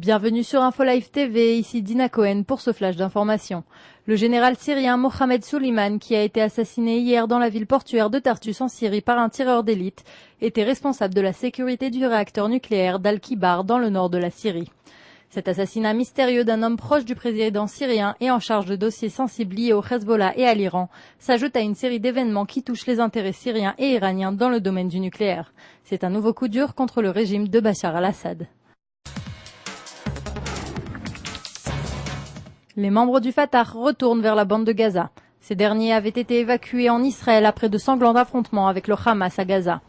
Bienvenue sur InfoLive TV, ici Dina Cohen pour ce flash d'information. Le général syrien Mohamed Souleiman, qui a été assassiné hier dans la ville portuaire de Tartus en Syrie par un tireur d'élite, était responsable de la sécurité du réacteur nucléaire d'Al-Kibar dans le nord de la Syrie. Cet assassinat mystérieux d'un homme proche du président syrien et en charge de dossiers sensibles liés au Hezbollah et à l'Iran s'ajoute à une série d'événements qui touchent les intérêts syriens et iraniens dans le domaine du nucléaire. C'est un nouveau coup dur contre le régime de Bachar al-Assad. Les membres du Fatah retournent vers la bande de Gaza. Ces derniers avaient été évacués en Israël après de sanglants affrontements avec le Hamas à Gaza.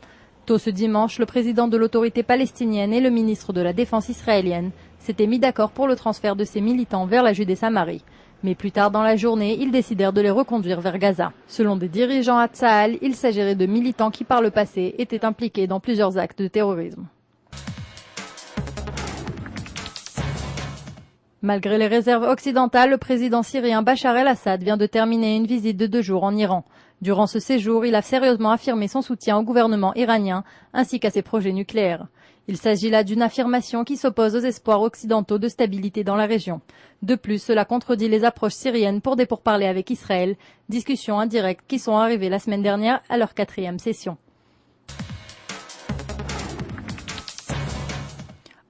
Tôt ce dimanche, le président de l'autorité palestinienne et le ministre de la Défense israélienne s'étaient mis d'accord pour le transfert de ces militants vers la Judée-Samarie. Mais plus tard dans la journée, ils décidèrent de les reconduire vers Gaza. Selon des dirigeants à Tsahal, il s'agirait de militants qui par le passé étaient impliqués dans plusieurs actes de terrorisme. Malgré les réserves occidentales, le président syrien Bachar el-Assad vient de terminer une visite de 2 jours en Iran. Durant ce séjour, il a sérieusement affirmé son soutien au gouvernement iranien ainsi qu'à ses projets nucléaires. Il s'agit là d'une affirmation qui s'oppose aux espoirs occidentaux de stabilité dans la région. De plus, cela contredit les approches syriennes pour des pourparlers avec Israël, discussions indirectes qui sont arrivées la semaine dernière à leur 4e session.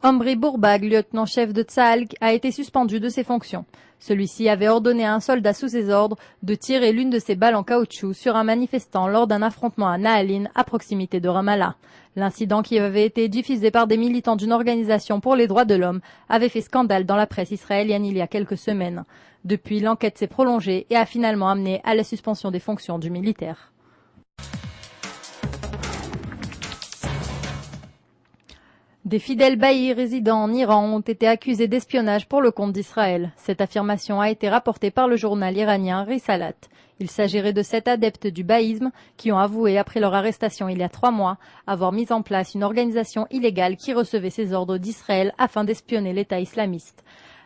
Omri Bourbag, lieutenant-chef de Tsahal, a été suspendu de ses fonctions. Celui-ci avait ordonné à un soldat sous ses ordres de tirer l'une de ses balles en caoutchouc sur un manifestant lors d'un affrontement à Naalin, à proximité de Ramallah. L'incident, qui avait été diffusé par des militants d'une organisation pour les droits de l'homme, avait fait scandale dans la presse israélienne il y a quelques semaines. Depuis, l'enquête s'est prolongée et a finalement amené à la suspension des fonctions du militaire. Des fidèles baïs résidant en Iran ont été accusés d'espionnage pour le compte d'Israël. Cette affirmation a été rapportée par le journal iranien Risalat. Il s'agirait de 7 adeptes du baïsme qui ont avoué, après leur arrestation il y a 3 mois, avoir mis en place une organisation illégale qui recevait ses ordres d'Israël afin d'espionner l'État islamiste.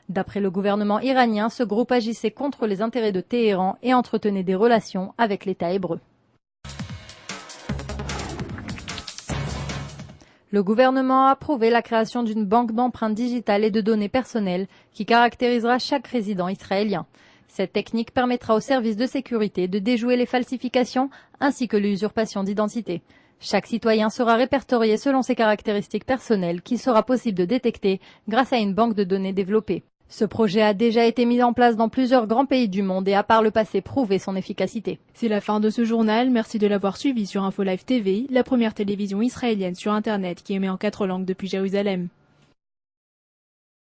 D'après le gouvernement iranien, ce groupe agissait contre les intérêts de Téhéran et entretenait des relations avec l'État hébreu. Le gouvernement a approuvé la création d'une banque d'empreintes digitales et de données personnelles qui caractérisera chaque résident israélien. Cette technique permettra aux services de sécurité de déjouer les falsifications ainsi que l'usurpation d'identité. Chaque citoyen sera répertorié selon ses caractéristiques personnelles qu'il sera possible de détecter grâce à une banque de données développée. Ce projet a déjà été mis en place dans plusieurs grands pays du monde et a par le passé prouvé son efficacité. C'est la fin de ce journal, merci de l'avoir suivi sur InfoLive TV, la première télévision israélienne sur Internet qui émet en 4 langues depuis Jérusalem.